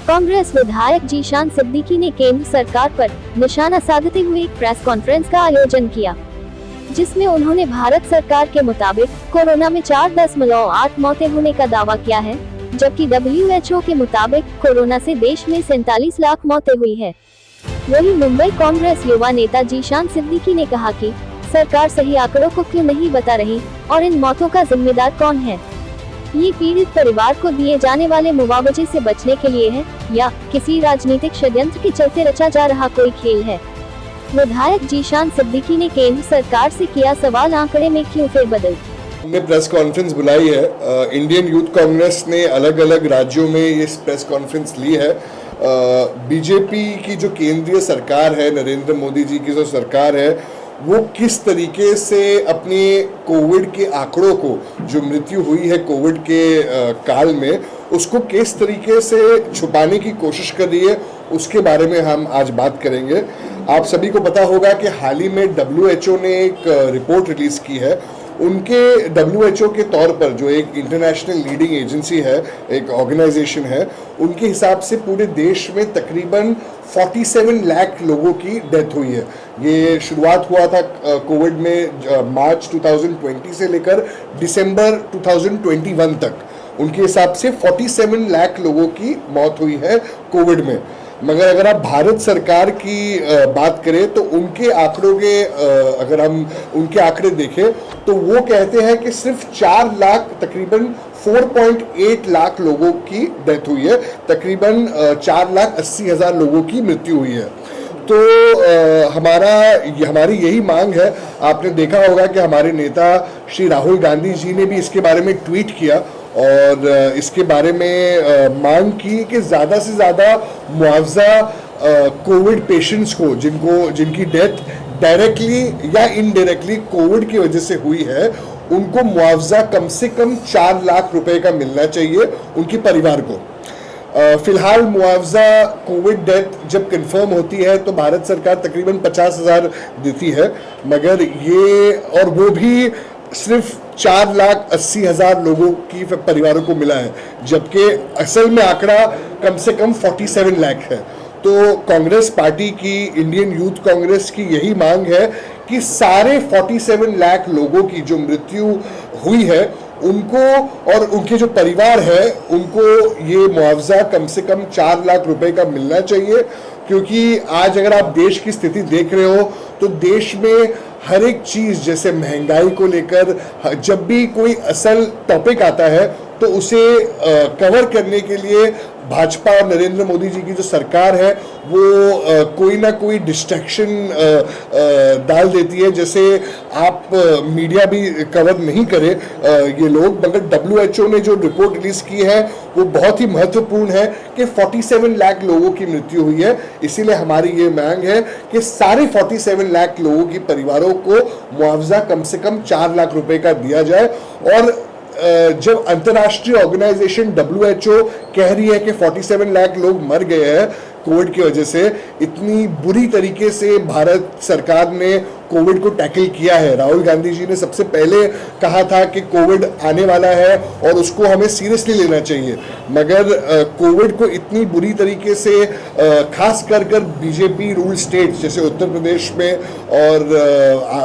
कांग्रेस विधायक जीशान सिद्दीकी ने केंद्र सरकार पर निशाना साधते हुए एक प्रेस कॉन्फ्रेंस का आयोजन किया, जिसमें उन्होंने भारत सरकार के मुताबिक कोरोना में 4.8 मौतें होने का दावा किया है, जबकि WHO के मुताबिक कोरोना से देश में 47 लाख मौतें हुई है। वहीं मुंबई कांग्रेस युवा नेता जीशान सिद्दीकी ने कहा कि सरकार सही आंकड़ों को क्यों नहीं बता रही और इन मौतों का जिम्मेदार कौन है। ये पीड़ित परिवार को दिए जाने वाले मुआवजे से बचने के लिए है या किसी राजनीतिक षड्यंत्र के चलते रचा जा रहा कोई खेल है। विधायक जीशान सिद्दीकी ने केंद्र सरकार से किया सवाल, आंकड़े में क्यों फेरबदल। हमने प्रेस कॉन्फ्रेंस बुलाई है। इंडियन यूथ कांग्रेस ने अलग अलग राज्यों में ये प्रेस कॉन्फ्रेंस ली है। बीजेपी की जो केंद्रीय सरकार है, नरेंद्र मोदी जी की जो सरकार है, वो किस तरीके से अपने कोविड के आंकड़ों को, जो मृत्यु हुई है कोविड के काल में, उसको किस तरीके से छुपाने की कोशिश कर रही है, उसके बारे में हम आज बात करेंगे। आप सभी को पता होगा कि हाल ही में WHO ने एक रिपोर्ट रिलीज़ की है। उनके WHO के तौर पर जो एक इंटरनेशनल लीडिंग एजेंसी है, एक ऑर्गेनाइजेशन है, उनके हिसाब से पूरे देश में तकरीबन 47 लाख लोगों की डेथ हुई है। ये शुरुआत हुआ था कोविड में मार्च 2020 से लेकर दिसंबर 2021 तक। उनके हिसाब से 47 लाख लोगों की मौत हुई है कोविड में। मगर अगर आप भारत सरकार की बात करें तो उनके आंकड़ों के अगर हम उनके आंकड़े देखें तो वो कहते हैं कि सिर्फ 4 लाख, तकरीबन 4.8 लाख लोगों की डेथ हुई है, तकरीबन 4,80,000 लोगों की मृत्यु हुई है। तो हमारी यही मांग है। आपने देखा होगा कि हमारे नेता श्री राहुल गांधी जी ने भी इसके बारे में ट्वीट किया और इसके बारे में मांग की कि ज़्यादा से ज़्यादा मुआवजा कोविड पेशेंट्स को, जिनकी डेथ डायरेक्टली या इनडायरेक्टली कोविड की वजह से हुई है, उनको मुआवजा कम से कम 4 लाख रुपए का मिलना चाहिए उनके परिवार को। फिलहाल मुआवजा कोविड डेथ जब कंफर्म होती है तो भारत सरकार तकरीबन 50,000 देती है, मगर ये और वो भी सिर्फ 4,80,000 लोगों की परिवारों को मिला है, जबकि असल में आंकड़ा कम से कम 47 लाख है। तो कांग्रेस पार्टी की, इंडियन यूथ कांग्रेस की यही मांग है कि सारे 47 लाख लोगों की जो मृत्यु हुई है उनको और उनके जो परिवार है उनको ये मुआवजा कम से कम 4 लाख रुपए का मिलना चाहिए। क्योंकि आज अगर आप देश की स्थिति देख रहे हो तो देश में हर एक चीज़, जैसे महंगाई को लेकर जब भी कोई असल टॉपिक आता है तो उसे कवर करने के लिए भाजपा और नरेंद्र मोदी जी की जो सरकार है वो कोई ना कोई डिस्ट्रैक्शन डाल देती है। जैसे आप मीडिया भी कवर नहीं करे ये लोग, मगर WHO ने जो रिपोर्ट रिलीज की है वो बहुत ही महत्वपूर्ण है कि 47 लाख लोगों की मृत्यु हुई है। इसीलिए हमारी ये मांग है कि सारे 47 लाख लोगों की परिवारों को मुआवजा कम से कम 4 लाख रुपए का दिया जाए। और जब अंतर्राष्ट्रीय ऑर्गेनाइजेशन WHO कह रही है कि 47 लाख लोग मर गए हैं कोविड की वजह से, इतनी बुरी तरीके से भारत सरकार ने कोविड को टैकल किया है। राहुल गांधी जी ने सबसे पहले कहा था कि कोविड आने वाला है और उसको हमें सीरियसली लेना चाहिए, मगर कोविड को इतनी बुरी तरीके से खास कर बीजेपी रूल स्टेट्स जैसे उत्तर प्रदेश में और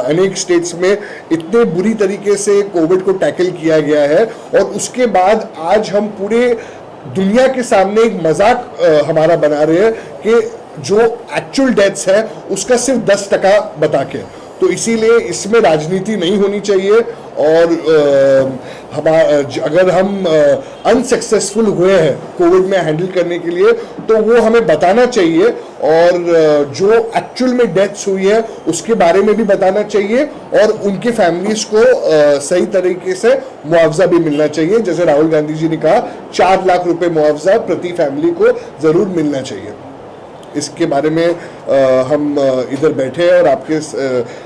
अनेक स्टेट्स में इतने बुरी तरीके से कोविड को टैकल किया गया है। और उसके बाद आज हम पूरे दुनिया के सामने एक मजाक हमारा बना रहे हैं कि जो एक्चुअल डेथ्स है उसका सिर्फ 10% बता के। तो इसीलिए इसमें राजनीति नहीं होनी चाहिए। और अगर हम अनसक्सेसफुल हुए हैं कोविड में हैंडल करने के लिए तो वो हमें बताना चाहिए, और जो एक्चुअल में डेथ्स हुई है उसके बारे में भी बताना चाहिए, और उनके फैमिलीज को सही तरीके से मुआवजा भी मिलना चाहिए। जैसे राहुल गांधी जी ने कहा 4 लाख रुपए मुआवजा प्रति फैमिली को ज़रूर मिलना चाहिए। इसके बारे में हम इधर बैठे हैं और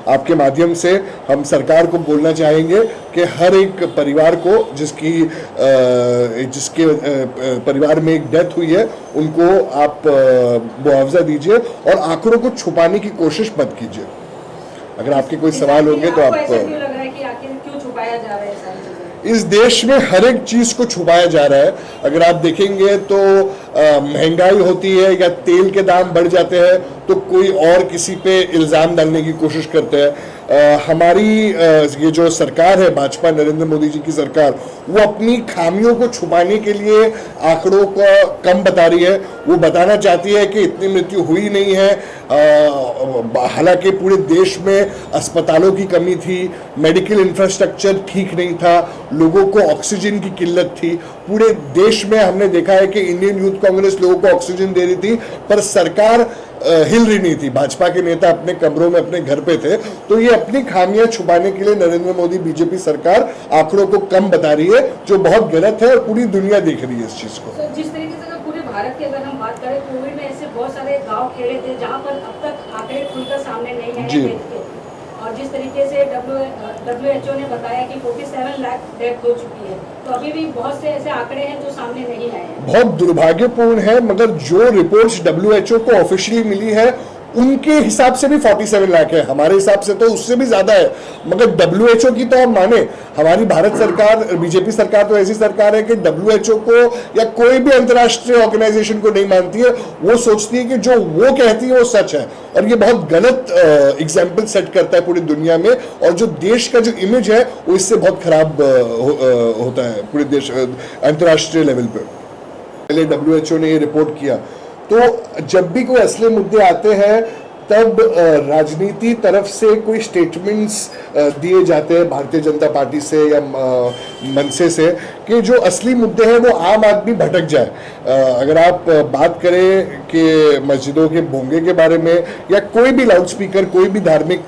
आपके माध्यम से हम सरकार को बोलना चाहेंगे कि हर एक परिवार को जिसके परिवार में एक डेथ हुई है उनको आप मुआवजा दीजिए और आंकड़ों को छुपाने की कोशिश मत कीजिए। अगर आपके कोई सवाल होंगे तो आप ऐसा क्यों लग रहा है कि आखिर क्यों छुपाया जा रहा है? इस देश में हर एक चीज को छुपाया जा रहा है। अगर आप देखेंगे तो महंगाई होती है या तेल के दाम बढ़ जाते हैं तो कोई और किसी पे इल्जाम डालने की कोशिश करते हैं। हमारी ये जो सरकार है भाजपा नरेंद्र मोदी जी की सरकार, वो अपनी खामियों को छुपाने के लिए आंकड़ों को कम बता रही है। वो बताना चाहती है कि इतनी मृत्यु हुई नहीं है, हालांकि पूरे देश में अस्पतालों की कमी थी, मेडिकल इंफ्रास्ट्रक्चर ठीक नहीं था, लोगों को ऑक्सीजन की किल्लत थी। पूरे देश में हमने देखा है कि इंडियन यूथ कांग्रेस लोगों को ऑक्सीजन दे रही थी, पर सरकार हिल रही नहीं थी। भाजपा के नेता अपने कमरों में अपने घर पे थे। तो ये अपनी खामियां छुपाने के लिए नरेंद्र मोदी बीजेपी सरकार आंकड़ों को कम बता रही है, जो बहुत गलत है और पूरी दुनिया देख रही है इस चीज को। जिस तरीके से अगर पूरे भारत की अगर हम बात करें, कोविड में ऐसे बहुत सारे गांव खेड़े थे जहां पर अब तक आंकड़े खुलकर सामने नहीं आए हैं। और जिस तरीके से WHO ने बताया कि 47 लाख डेथ हो चुकी है, तो अभी भी बहुत से ऐसे आंकड़े हैं जो सामने नहीं आए हैं। बहुत दुर्भाग्यपूर्ण है, मगर जो रिपोर्ट्स WHO को ऑफिशियली मिली है उनके हिसाब से भी 47 लाख है, हमारे हिसाब से तो उससे भी ज्यादा है। मगर WHO की तो हम माने, हमारी भारत सरकार बीजेपी सरकार तो ऐसी सरकार है कि WHO को या कोई भी अंतर्राष्ट्रीय ऑर्गेनाइजेशन को नहीं मानती है। वो सोचती है कि जो वो कहती है वो सच है, और ये बहुत गलत एग्जाम्पल सेट करता है पूरी दुनिया में। और जो देश का जो इमेज है वो इससे बहुत खराब होता है पूरे देश अंतर्राष्ट्रीय लेवल पे। पहले WHO ने ये रिपोर्ट किया, तो जब भी कोई असली मुद्दे आते हैं तब राजनीति तरफ से कोई स्टेटमेंट्स दिए जाते हैं भारतीय जनता पार्टी से या मनसे से कि जो असली मुद्दे हैं वो आम आदमी भटक जाए। अगर आप बात करें कि मस्जिदों के भोंगे के बारे में या कोई भी लाउडस्पीकर, कोई भी धार्मिक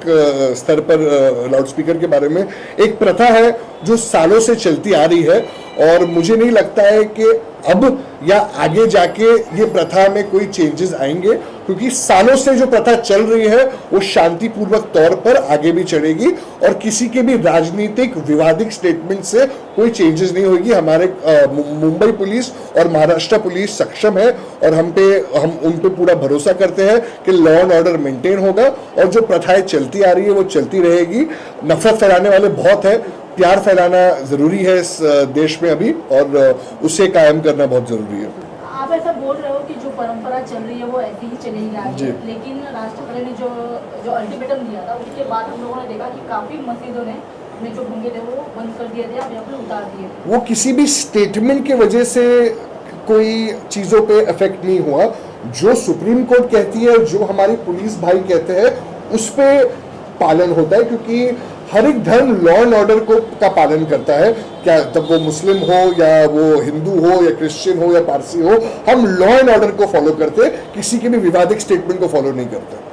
स्तर पर लाउडस्पीकर के बारे में, एक प्रथा है जो सालों से चलती आ रही है, और मुझे नहीं लगता है कि अब या आगे जाके ये प्रथा में कोई चेंजेस आएंगे, क्योंकि सालों से जो प्रथा चल रही है वो शांतिपूर्वक तौर पर आगे भी चलेगी और किसी के भी राजनीतिक विवादित स्टेटमेंट से कोई चेंजेस नहीं होगी। हमारे मुंबई पुलिस और महाराष्ट्र पुलिस सक्षम है और हम उन पे पूरा भरोसा करते हैं कि लॉ एंड ऑर्डर मेंटेन होगा, और जो प्रथाएं चलती आ रही है वो चलती रहेगी। नफरत फैलाने वाले बहुत है, प्यार फैलाना जरूरी है इस देश में अभी, और उसे कायम करना बहुत जरूरी है। आप ऐसा बोल रहे हो कि जो परंपरा चल रही है वो ऐसी ही चलेगी आगे, लेकिन राष्ट्रपति ने जो अल्टीमेटम दिया था उसके बाद हम लोगों ने देखा कि काफी मस्जिदों ने अपने जो भोंगे थे वो बंद कर दिए थे, अपने उतार दिए। वो किसी भी स्टेटमेंट की वजह से कोई चीजों पे इफेक्ट नहीं हुआ। जो सुप्रीम कोर्ट कहती है, जो हमारी पुलिस भाई कहते हैं, उस पे पालन होता है, क्योंकि हर एक धर्म लॉ एंड ऑर्डर का पालन करता है। क्या तब वो मुस्लिम हो या वो हिंदू हो या क्रिश्चियन हो या पारसी हो, हम लॉ एंड ऑर्डर को फॉलो करते हैं, किसी के भी विवादित स्टेटमेंट को फॉलो नहीं करते।